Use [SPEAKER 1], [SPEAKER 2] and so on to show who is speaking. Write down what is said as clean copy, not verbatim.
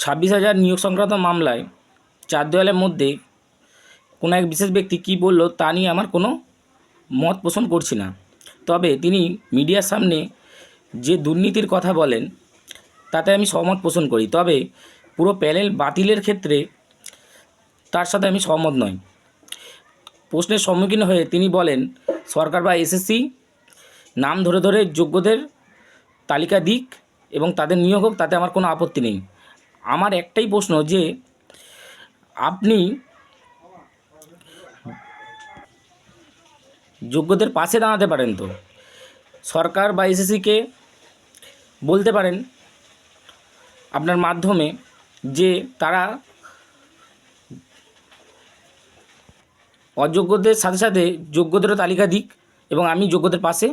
[SPEAKER 1] 26,000 নিয়োগ সংক্রান্ত মামলায় চার দেওয়ালের মধ্যে কোনো এক বিশেষ ব্যক্তি কী বলল তা নিয়ে আমার কোনো মত পোষণ করছি না। তবে তিনি মিডিয়ার সামনে যে দুর্নীতির কথা বলেন তাতে আমি সহমত পোষণ করি। তবে পুরো প্যানেল বাতিলের ক্ষেত্রে তার সাথে আমি সহমত নই। প্রশ্নের সম্মুখীন হয়ে তিনি বলেন সরকার বা এসএসসি নাম ধরে ধরে যোগ্যদের তালিকা দিক এবং তাদের নিয়োগ হোক, তাতে আমার কোনো আপত্তি নেই। আমার একটাই প্রশ্ন যে আপনি যোগ্যদের পাশে দাঁড়াতে পারেন তো, সরকার বা এসএসসিকে বলতে পারেন আপনার মাধ্যমে যে তারা অযোগ্যদের সাথে সাথে যোগ্যদেরও তালিকা দিক এবং আমি যোগ্যদের পাশে